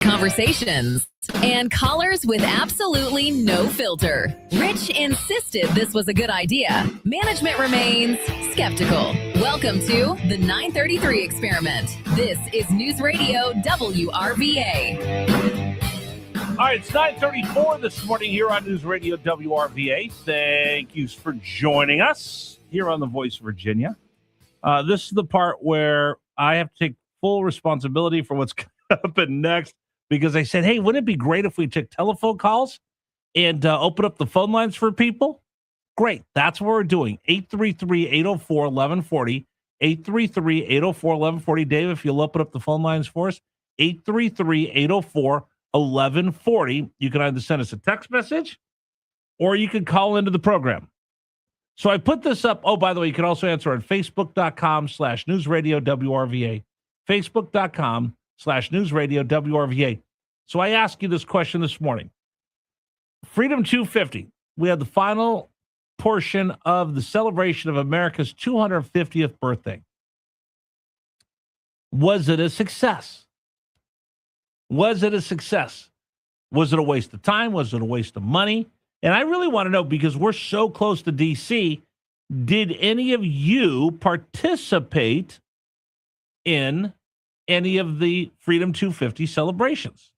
Conversations and callers with absolutely no filter. Rich insisted this was a good idea. Management remains skeptical. Welcome to the 933 Experiment. This is News Radio WRVA. All right, it's 9:34 this morning here on News Radio WRVA. Thank you for joining us here on The Voice of Virginia. This is the part where I have to take full responsibility for what's going to happen next, because I said, hey, wouldn't it be great if we took telephone calls and open up the phone lines for people? Great. That's what we're doing. 833-804-1140. 833-804-1140. Dave, if you'll open up the phone lines for us, 833-804-1140. You can either send us a text message or you can call into the program. So I put this up. Oh, by the way, you can also answer on Facebook.com/NewsRadioWRVA. Facebook.com/NewsRadioWRVA. So I ask you this question this morning. Freedom 250. We had the final portion of the celebration of America's 250th birthday. Was it a success? Was it a success? Was it a waste of time? Was it a waste of money? And I really want to know, because we're so close to D.C., did any of you participate in any of the Freedom 250 celebrations?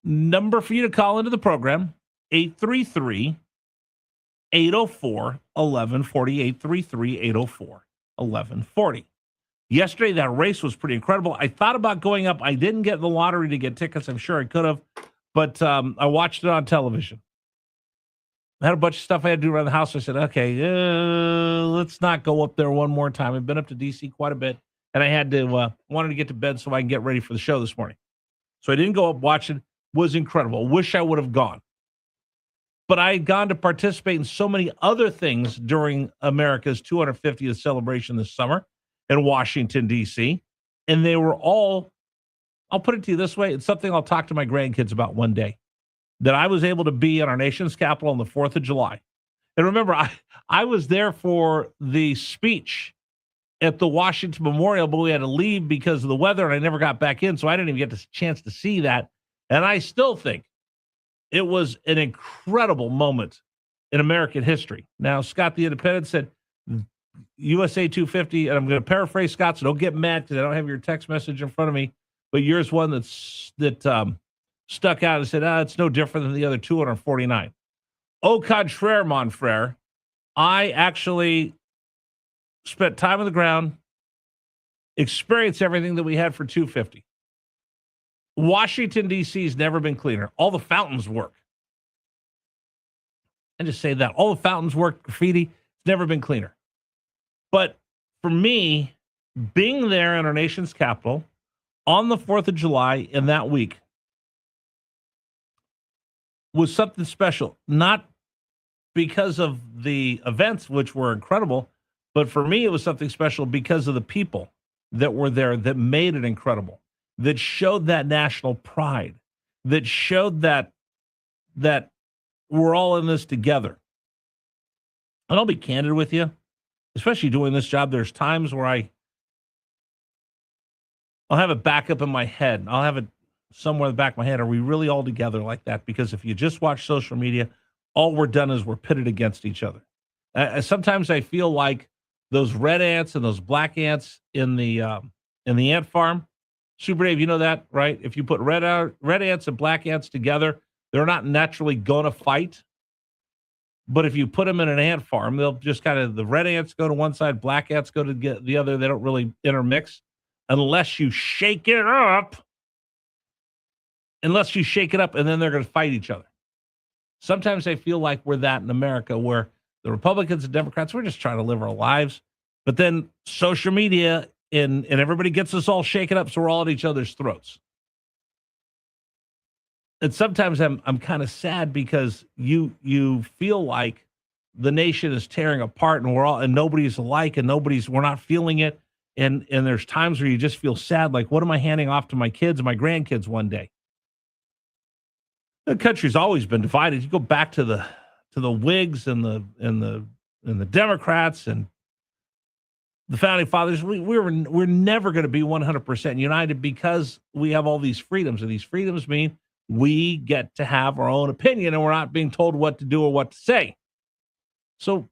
Number for you to call into the program, 833-804-1140, 833-804-1140. Yesterday, that race was pretty incredible. I thought about going up. I didn't get the lottery to get tickets. I'm sure I could have, but I watched it on television. I had a bunch of stuff I had to do around the house. I said, okay, let's not go up there one more time. I've been up to D.C. quite a bit, and I had to wanted to get to bed so I can get ready for the show this morning. So I didn't go up watching. It was incredible. Wish I would have gone. But I had gone to participate in so many other things during America's 250th celebration this summer in Washington, D.C., and they were all, I'll put it to you this way, it's something I'll talk to my grandkids about one day, that I was able to be in our nation's capital on the 4th of July. And remember, I was there for the speech at the Washington Memorial, but we had to leave because of the weather, and I never got back in, so I didn't even get the chance to see that. And I still think it was an incredible moment in American history. Now, Scott the Independent said, USA 250, and I'm going to paraphrase Scott, so don't get mad because I don't have your text message in front of me, but yours one that stuck out and said, it's no different than the other 249. Au contraire, mon frere. I actually spent time on the ground, experienced everything that we had for 250. Washington, D.C. has never been cleaner. All the fountains work. I just say that. All the fountains work, graffiti. It's never been cleaner. But for me, being there in our nation's capital on the 4th of July in that week was something special. Not because of the events, which were incredible, but for me, it was something special because of the people that were there that made it incredible, that showed that national pride, that showed that we're all in this together. And I'll be candid with you, especially doing this job, there's times where I'll have it back up in my head. I'll have it somewhere in the back of my head. Are we really all together like that? Because if you just watch social media, all we're done is we're pitted against each other. Sometimes I feel like those red ants and those black ants in the ant farm. Super Dave, you know that, right? If you put red ants and black ants together, they're not naturally going to fight. But if you put them in an ant farm, they'll just kind of, the red ants go to one side, black ants go to the other. They don't really intermix unless you shake it up. And then they're going to fight each other. Sometimes I feel like we're that in America, where the Republicans and Democrats, we're just trying to live our lives. But then social media and everybody gets us all shaken up, so we're all at each other's throats. And sometimes I'm kind of sad because you feel like the nation is tearing apart and nobody's alike and we're not feeling it. And there's times where you just feel sad, like, what am I handing off to my kids and my grandkids one day? The country's always been divided. You go back to the Whigs and the Democrats, and the founding fathers, we're never going to be 100% united because we have all these freedoms, and these freedoms mean we get to have our own opinion, and we're not being told what to do or what to say. So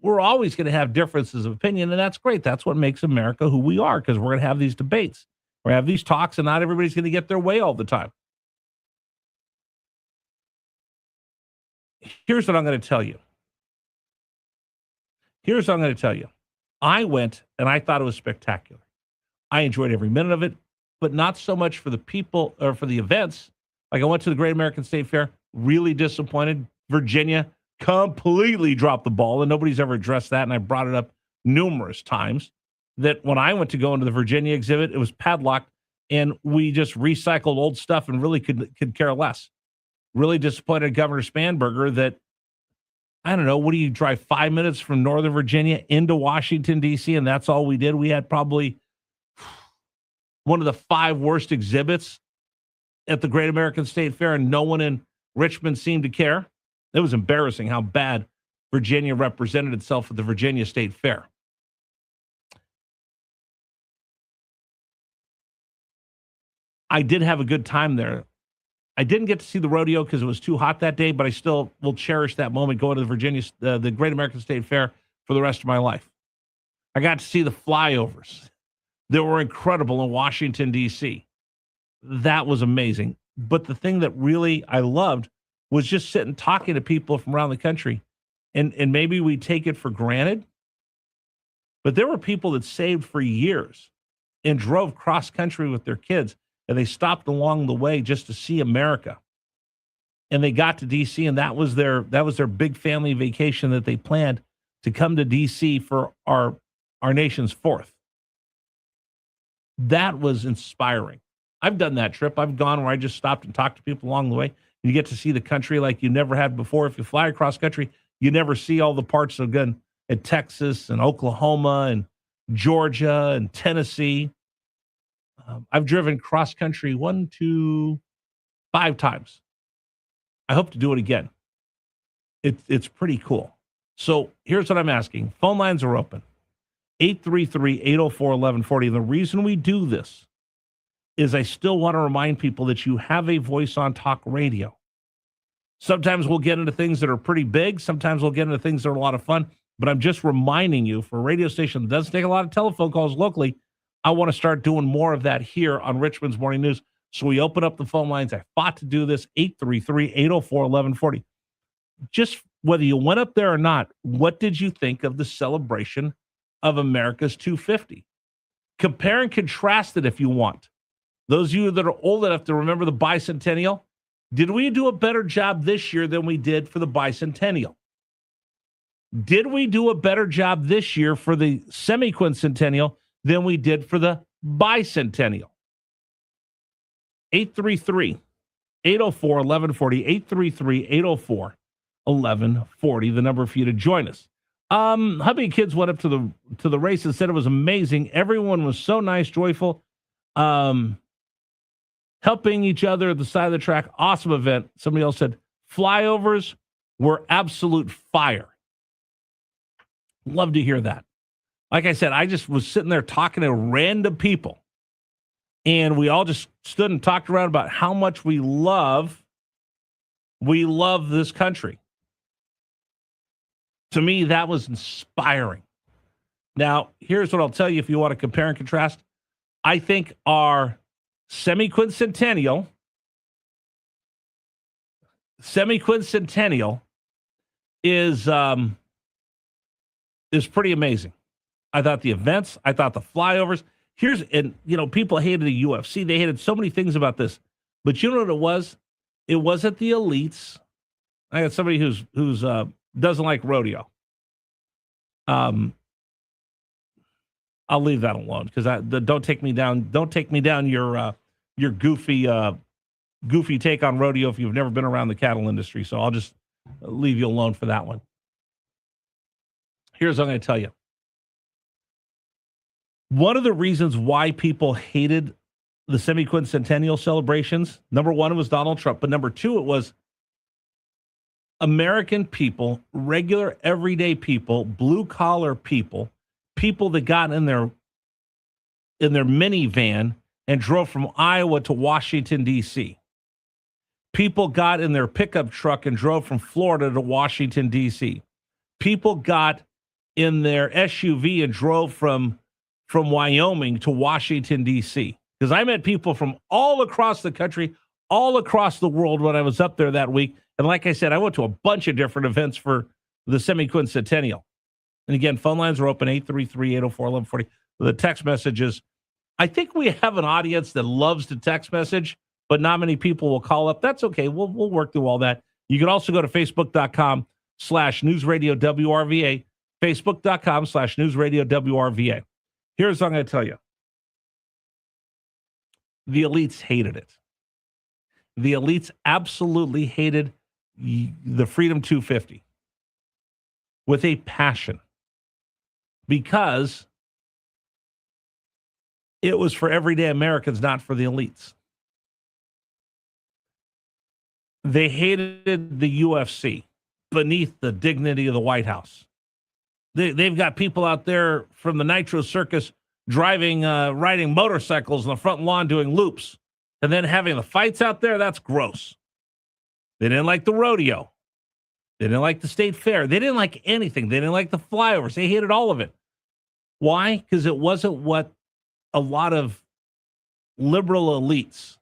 we're always going to have differences of opinion, and that's great. That's what makes America who we are, because we're going to have these debates. We're going to have these talks, and not everybody's going to get their way all the time. Here's what I'm going to tell you. I went, and I thought it was spectacular. I enjoyed every minute of it, but not so much for the people or for the events. Like, I went to the Great American State Fair, really disappointed. Virginia completely dropped the ball, and nobody's ever addressed that, and I brought it up numerous times, that when I went to go into the Virginia exhibit, it was padlocked, and we just recycled old stuff and really could care less. Really disappointed Governor Spanberger that, I don't know, what do you drive 5 minutes from Northern Virginia into Washington, D.C., and that's all we did? We had probably one of the 5 worst exhibits at the Great American State Fair, and no one in Richmond seemed to care. It was embarrassing how bad Virginia represented itself at the Virginia State Fair. I did have a good time there. I didn't get to see the rodeo because it was too hot that day, but I still will cherish that moment going to the Great American State Fair for the rest of my life. I got to see the flyovers. They were incredible in Washington, D.C. That was amazing. But the thing that really I loved was just sitting talking to people from around the country. And maybe we take it for granted, but there were people that saved for years and drove cross country with their kids, and they stopped along the way just to see America. And they got to D.C., and that was their big family vacation that they planned, to come to D.C. for our nation's 4th. That was inspiring. I've done that trip. I've gone where I just stopped and talked to people along the way. You get to see the country like you never had before. If you fly across country, you never see all the parts of good at Texas and Oklahoma and Georgia and Tennessee. I've driven cross country 1, 2, 5 times. I hope to do it again. It's pretty cool. So here's what I'm asking. Phone lines are open. 833-804-1140. The reason we do this is I still want to remind people that you have a voice on talk radio. Sometimes we'll get into things that are pretty big. Sometimes we'll get into things that are a lot of fun. But I'm just reminding you, for a radio station that doesn't take a lot of telephone calls locally, I want to start doing more of that here on Richmond's Morning News. So we open up the phone lines. I fought to do this. 833-804-1140. Just whether you went up there or not, what did you think of the celebration of America's 250? Compare and contrast it if you want. Those of you that are old enough to remember the bicentennial, did we do a better job this year than we did for the bicentennial? Did we do a better job this year for the semi-quincentennial than we did for the bicentennial? 833-804-1140, 833-804-1140, the number for you to join us. Hubby and kids went up to the race and said it was amazing. Everyone was so nice, joyful, helping each other at the side of the track. Awesome event. Somebody else said flyovers were absolute fire. Love to hear that. Like I said, I just was sitting there talking to random people, and we all just stood and talked around about how much we love this country. To me, that was inspiring. Now, here's what I'll tell you if you want to compare and contrast. I think our semi-quincentennial is pretty amazing. I thought the events, I thought the flyovers. People hated the UFC. They hated so many things about this. But you know what it was? It wasn't the elites. I got somebody who's doesn't like rodeo. I'll leave that alone because don't take me down. Don't take me down your goofy take on rodeo if you've never been around the cattle industry. So I'll just leave you alone for that one. Here's what I'm going to tell you. One of the reasons why people hated the semi-quincentennial celebrations, number one, it was Donald Trump, but number two, it was American people, regular, everyday people, blue-collar people people that got in their minivan and drove from Iowa to Washington, D.C. People got in their pickup truck and drove from Florida to Washington, D.C. People got in their SUV and drove from Wyoming to Washington, D.C. Because I met people from all across the country, all across the world when I was up there that week. And like I said, I went to a bunch of different events for the semi-quincentennial. And again, phone lines are open, 833-804-1140. The text messages. I think we have an audience that loves to text message, but not many people will call up. That's okay. We'll work through all that. You can also go to facebook.com/newsradiowrva, facebook.com/newsradiowrva. Here's what I'm going to tell you. The elites hated it. The elites absolutely hated the Freedom 250 with a passion because it was for everyday Americans, not for the elites. They hated the UFC beneath the dignity of the White House. They've got people out there from the Nitro Circus riding motorcycles on the front lawn doing loops, and then having the fights out there. That's gross. They didn't like the rodeo. They didn't like the state fair. They didn't like anything. They didn't like the flyovers. They hated all of it. Why? Because it wasn't what a lot of liberal elites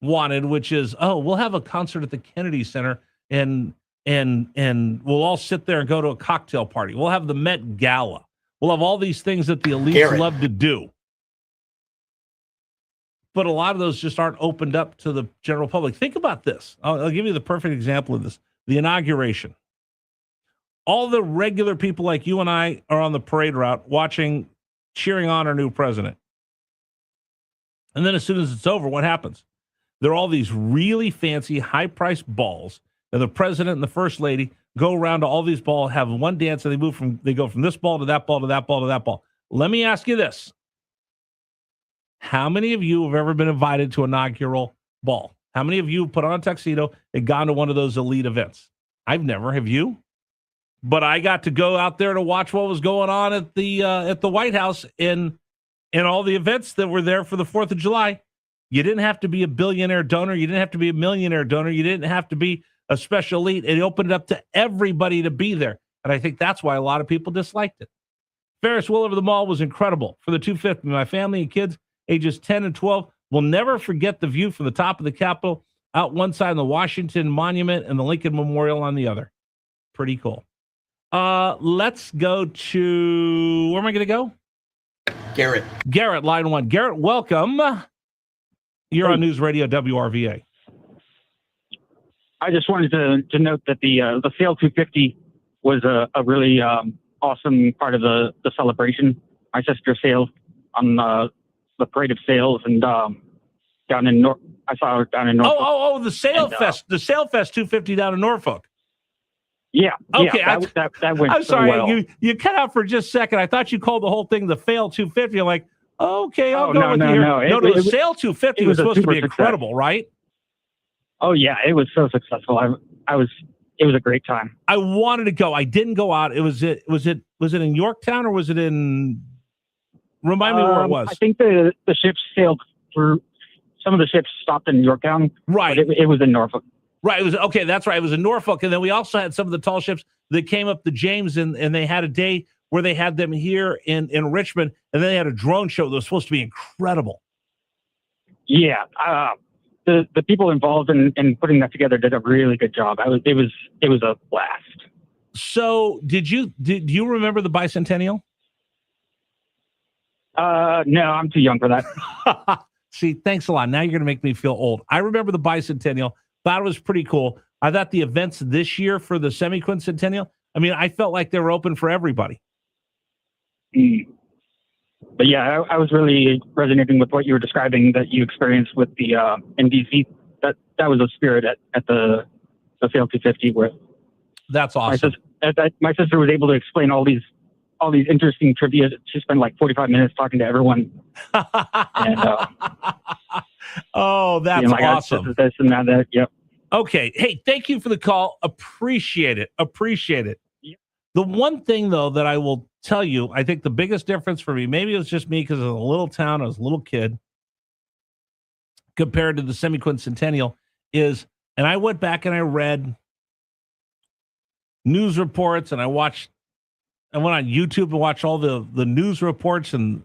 wanted, which is, we'll have a concert at the Kennedy Center and we'll all sit there and go to a cocktail party. We'll have the Met Gala. We'll have all these things that the elites love to do. But a lot of those just aren't opened up to the general public. Think about this. I'll give you the perfect example of this. The inauguration. All the regular people like you and I are on the parade route watching, cheering on our new president. And then as soon as it's over, what happens? There are all these really fancy, high-priced balls, and the president and the first lady go around to all these balls, have one dance, and they go from this ball to that ball to that ball to that ball. Let me ask you this. How many of you have ever been invited to an inaugural ball? How many of you put on a tuxedo and gone to one of those elite events? I've never. Have you? But I got to go out there to watch what was going on at the White House in all the events that were there for the 4th of July. You didn't have to be a billionaire donor. You didn't have to be a millionaire donor. You didn't have to be a special elite. It opened it up to everybody to be there. And I think that's why a lot of people disliked it. Ferris wheel over the mall was incredible. For the 250, my family and kids ages 10 and 12 will never forget the view from the top of the Capitol, out one side of the Washington Monument and the Lincoln Memorial on the other. Pretty cool. Let's go to, where am I going to go? Garrett, line one. Garrett, welcome. You're on News Radio WRVA. I just wanted to note that the Sail 250 was a really awesome part of the celebration. My sister sailed on the Parade of Sails and down in I saw her down in Norfolk. The Sail Fest, the Sail Fest 250 down in Norfolk. Yeah. Okay. Yeah, that went I'm so sorry. well. You cut out for just a second. I thought you called the whole thing the Fail 250. I'm like, okay, I'll go with you here. No, the Sail 250 was supposed to be incredible, right? Oh yeah, it was so successful. It was a great time. I wanted to go. I didn't go out. Was it in Yorktown or was it in? Remind me where it was. I think the ships sailed through. Some of the ships stopped in Yorktown. Right. It was in Norfolk. Right. It was okay. That's right. It was in Norfolk, and then we also had some of the tall ships that came up the James, and they had a day where they had them here in Richmond, and then they had a drone show that was supposed to be incredible. Yeah. The people involved in putting that together did a really good job. It was a blast. So do you remember the bicentennial? No, I'm too young for that. See, thanks a lot. Now you're going to make me feel old. I remember the bicentennial. Thought it was pretty cool. I thought the events this year for the semi-quincentennial, I mean, I felt like they were open for everybody. But yeah, I was really resonating with what you were describing that you experienced with the in DC. That was a spirit at the Sail 250 where that's awesome. My sister was able to explain all these interesting trivia. She spent like 45 minutes talking to everyone. And, oh, that's awesome. This and that. Yep. Okay. Hey, thank you for the call. Appreciate it. Yep. The one thing, though, that I will tell you, I think the biggest difference for me, maybe it was just me because of a little town, I was a little kid, compared to the semi-quincentennial is, and I went back and I read news reports and I went on YouTube and watched all the news reports and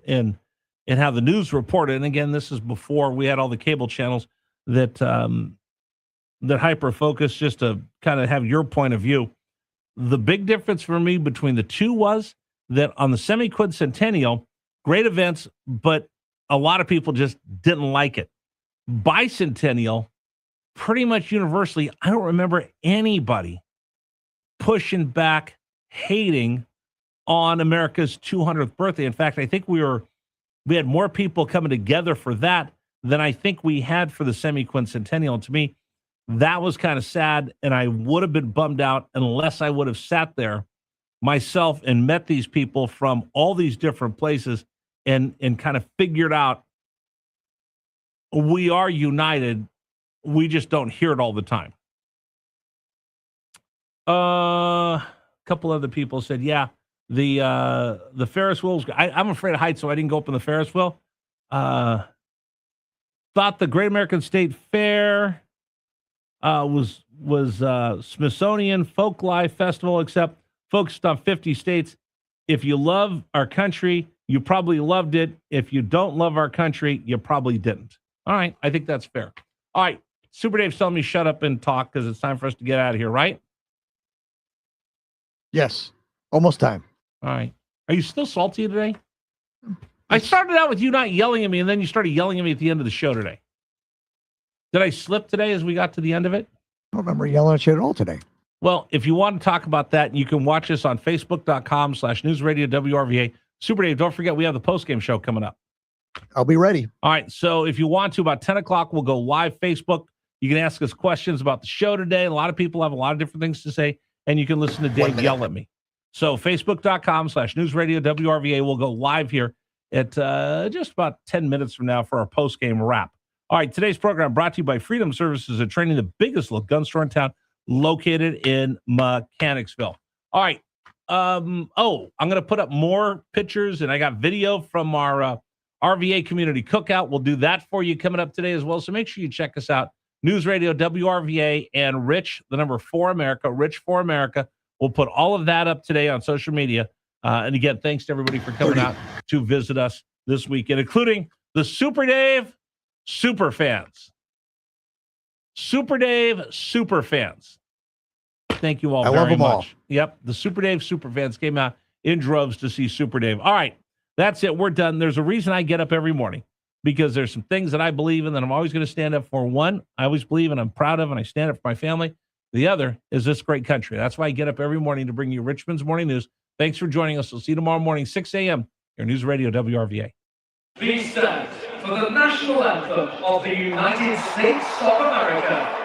how the news reported. And again, this is before we had all the cable channels that hyper focus, just to kind of have your point of view. The big difference for me between the two was that on the semi-quincentennial, great events, but a lot of people just didn't like it. Bicentennial, pretty much universally, I don't remember anybody pushing back, hating on America's 200th birthday. In fact, I think we had more people coming together for that than I think we had for the semi-quincentennial. And to me, that was kind of sad, and I would have been bummed out unless I would have sat there myself and met these people from all these different places and kind of figured out we are united. We just don't hear it all the time. A couple other people said, yeah, the Ferris wheels. I'm afraid of heights, so I didn't go up in the Ferris wheel. Thought the Great American State Fair was Smithsonian Folklife Festival, except focused on 50 states. If you love our country, you probably loved it. If you don't love our country, you probably didn't. All right, I think that's fair. All right, Super Dave's telling me shut up and talk because it's time for us to get out of here, right? Yes, almost time. All right. Are you still salty today? I started out with you not yelling at me, and then you started yelling at me at the end of the show today. Did I slip today as we got to the end of it? I don't remember yelling at you at all today. Well, if you want to talk about that, you can watch us on Facebook.com/NewsRadio WRVA. Super Dave, don't forget we have the postgame show coming up. I'll be ready. All right. So if you want to, about 10 o'clock, we'll go live Facebook. You can ask us questions about the show today. A lot of people have a lot of different things to say, and you can listen to Dave yell at me. So Facebook.com/NewsRadio WRVA. We'll go live here at just about 10 minutes from now for our postgame wrap. All right. Today's program brought to you by Freedom Services and Training, the biggest little gun store in town, located in Mechanicsville. All right. I'm going to put up more pictures, and I got video from our RVA community cookout. We'll do that for you coming up today as well. So make sure you check us out. News Radio WRVA and Rich, the number 4 America, Rich for America. We'll put all of that up today on social media. And again, thanks to everybody for coming out to visit us this weekend, including the Super Dave super fans. Super Dave super fans. Thank you all very much. I love them all. Yep, the Super Dave super fans came out in droves to see Super Dave. All right, that's it. We're done. There's a reason I get up every morning, because there's some things that I believe in that I'm always going to stand up for. One, I always believe and I'm proud of, and I stand up for my family. The other is this great country. That's why I get up every morning to bring you Richmond's Morning News. Thanks for joining us. We'll see you tomorrow morning, 6 a.m. Your News Radio WRVA. Please stand for the national anthem of the United States of America.